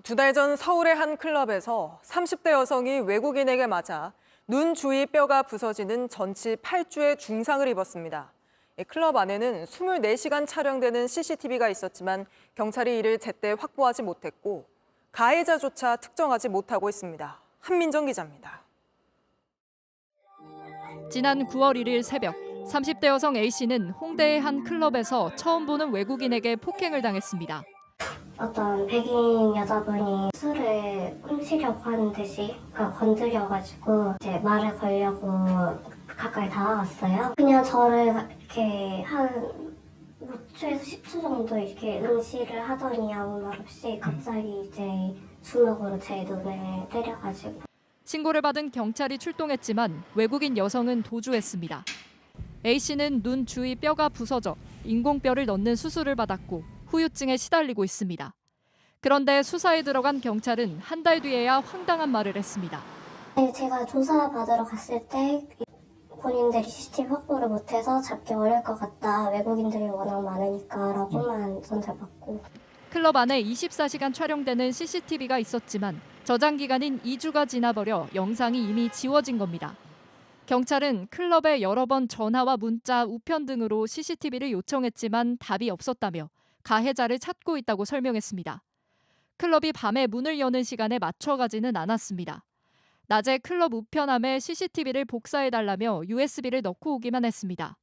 두 달 전 서울의 한 클럽에서 30대 여성이 외국인에게 맞아 눈 주위 뼈가 부서지는 전치 8주의 중상을 입었습니다. 클럽 안에는 24시간 촬영되는 CCTV가 있었지만 경찰이 이를 제때 확보하지 못했고 가해자조차 특정하지 못하고 있습니다. 한민정 기자입니다. 지난 9월 1일 새벽 30대 여성 A씨는 홍대의 한 클럽에서 처음 보는 외국인에게 폭행을 당했습니다. 어떤 백인 여자분이 술을 훔치려고 하는 듯이 건드려가지고 제 말을 걸려고 가까이 다가갔어요. 그냥 저를 이렇게 한 5초에서 10초 정도 이렇게 응시를 하더니 아무 말 없이 갑자기 이제 주먹으로 제 눈을 때려가지고. 신고를 받은 경찰이 출동했지만 외국인 여성은 도주했습니다. A씨는 눈 주위 뼈가 부서져 인공뼈를 넣는 수술을 받았고 후유증에 시달리고 있습니다. 그런데 수사에 들어간 경찰은 한 달 뒤에야 황당한 말을 했습니다. 제가 조사받으러 갔을 때 본인들이 CCTV 확보를 못해서 잡기 어려울 것 같다. 외국인들이 워낙 많으니까 라고만 전달받고. 클럽 안에 24시간 촬영되는 CCTV가 있었지만 저장 기간인 2주가 지나버려 영상이 이미 지워진 겁니다. 경찰은 클럽에 여러 번 전화와 문자, 우편 등으로 CCTV를 요청했지만 답이 없었다며 가해자를 찾고 있다고 설명했습니다. 클럽이 밤에 문을 여는 시간에 맞춰가지는 않았습니다. 낮에 클럽 우편함에 CCTV를 복사해달라며 USB를 넣고 오기만 했습니다.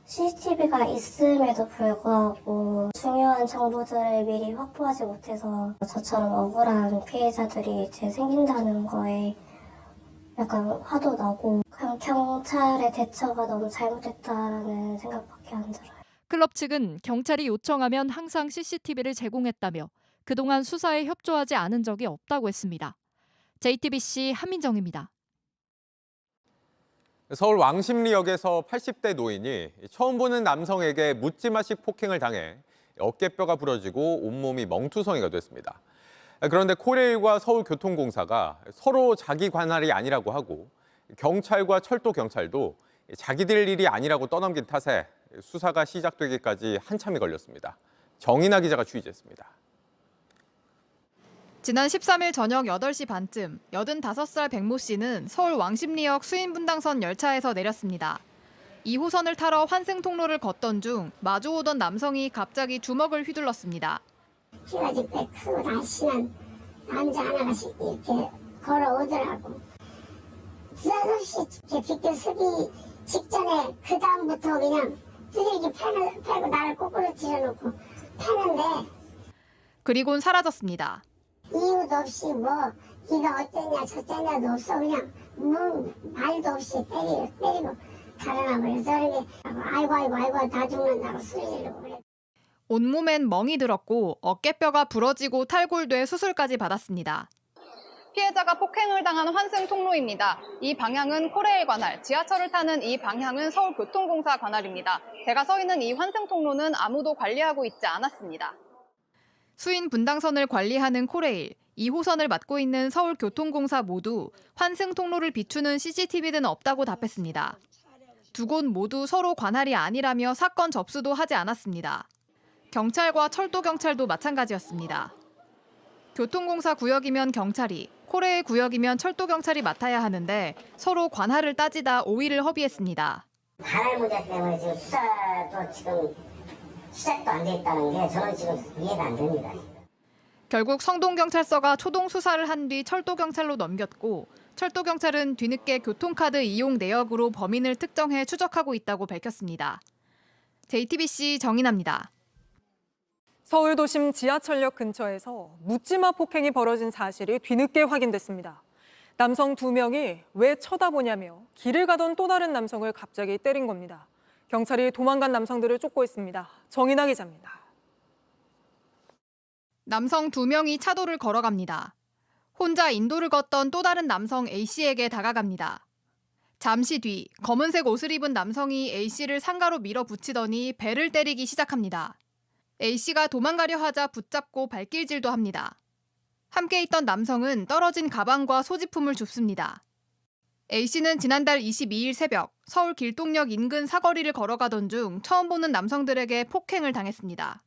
CCTV가 있음에도 불구하고 중요한 정보들을 미리 확보하지 못해서 저처럼 억울한 피해자들이 이제 생긴다는 거에 약간 화도 나고 그냥 경찰의 대처가 너무 잘못됐다라는 생각밖에 안 들어요. 클럽 측은 경찰이 요청하면 항상 CCTV를 제공했다며 그동안 수사에 협조하지 않은 적이 없다고 했습니다. JTBC 한민정입니다. 서울 왕십리역에서 80대 노인이 처음 보는 남성에게 묻지마식 폭행을 당해 어깨뼈가 부러지고 온몸이 멍투성이가 됐습니다. 그런데 코레일과 서울교통공사가 서로 자기 관할이 아니라고 하고 경찰과 철도경찰도 자기들 일이 아니라고 떠넘긴 탓에 수사가 시작되기까지 한참이 걸렸습니다. 정인아 기자가 취재했습니다. 지난 13일 저녁 8시 반쯤 85살 백모 씨는 서울 왕십리역 수인분당선 열차에서 내렸습니다. 2호선을 타러 환승통로를 걷던 중 마주오던 남성이 갑자기 주먹을 휘둘렀습니다. 키가 꽤 크고 날씬한 남자 하나가 이렇게 걸어오더라고. 부산없이 비껴 서기 직전에 그 다음부터 그냥 두들기 패고 나를 거꾸로 찔러놓고 패는데 그리곤 사라졌습니다. 이유도 없이 뭐 네가 어쩌냐 저쩌냐도 없어. 그냥 말도 없이 때리고 달아나버려서 저렇게 아이고 다 죽는다고 소리 지르고 그래. 온몸엔 멍이 들었고 어깨뼈가 부러지고 탈골돼 수술까지 받았습니다. 피해자가 폭행을 당한 환승 통로입니다. 이 방향은 코레일 관할, 지하철을 타는 이 방향은 서울교통공사 관할입니다. 제가 서 있는 이 환승 통로는 아무도 관리하고 있지 않았습니다. 수인 분당선을 관리하는 코레일, 2호선을 맡고 있는 서울교통공사 모두 환승 통로를 비추는 CCTV는 없다고 답했습니다. 두 곳 모두 서로 관할이 아니라며 사건 접수도 하지 않았습니다. 경찰과 철도경찰도 마찬가지였습니다. 교통공사 구역이면 경찰이, 코레일 구역이면 철도경찰이 맡아야 하는데 서로 관할을 따지다 오의를 허비했습니다. 관할 문제 때문에 지금 수사도 지금 시작도 안 돼 있다는 게 저는 지금 이해가 안 됩니다. 결국 성동경찰서가 초동 수사를 한 뒤 철도경찰로 넘겼고 철도경찰은 뒤늦게 교통카드 이용 내역으로 범인을 특정해 추적하고 있다고 밝혔습니다. JTBC 정인아입니다. 서울 도심 지하철역 근처에서 묻지마 폭행이 벌어진 사실이 뒤늦게 확인됐습니다. 남성 2명이 왜 쳐다보냐며 길을 가던 또 다른 남성을 갑자기 때린 겁니다. 경찰이 도망간 남성들을 쫓고 있습니다. 정인아 기자입니다. 남성 2명이 차도를 걸어갑니다. 혼자 인도를 걷던 또 다른 남성 A씨에게 다가갑니다. 잠시 뒤 검은색 옷을 입은 남성이 A씨를 상가로 밀어붙이더니 배를 때리기 시작합니다. A씨가 도망가려 하자 붙잡고 발길질도 합니다. 함께 있던 남성은 떨어진 가방과 소지품을 줍습니다. A씨는 지난달 22일 새벽 서울 길동역 인근 사거리를 걸어가던 중 처음 보는 남성들에게 폭행을 당했습니다.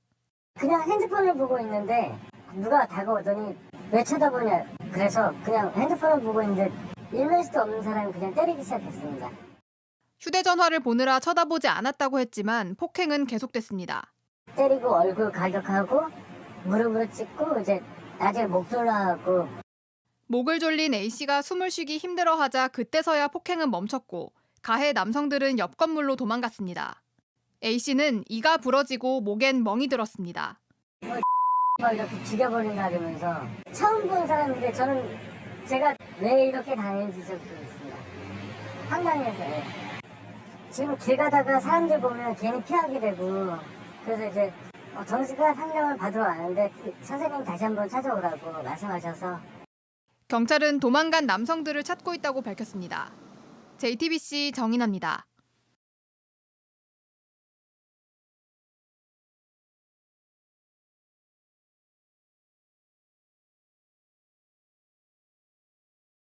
그냥 핸드폰을 보고 있는데 누가 다가오더니 왜 쳐다보냐. 그래서 그냥 핸드폰을 보고 있는데 일면식도 없는 사람이 그냥 때리기 시작했습니다. 휴대전화를 보느라 쳐다보지 않았다고 했지만 폭행은 계속됐습니다. 때리고 얼굴 가격하고 무릎으로 찍고 이제 나중에 목 졸라하고. 목을 졸린 A씨가 숨을 쉬기 힘들어하자 그때서야 폭행은 멈췄고 가해 남성들은 옆 건물로 도망갔습니다. A씨는 이가 부러지고 목엔 멍이 들었습니다. 이렇게 죽여버린다 그러면서 처음 본 사람인데 저는 제가 왜 이렇게 당했는지 좀 모르겠습니다. 황당해서. 지금 길 가다가 사람들 보면 괜히 피하게 되고 그래서 이제 정신과 상담을 받으러 왔는데 선생님 다시 한번 찾아오라고 말씀하셔서. 경찰은 도망간 남성들을 찾고 있다고 밝혔습니다. JTBC 정인아입니다.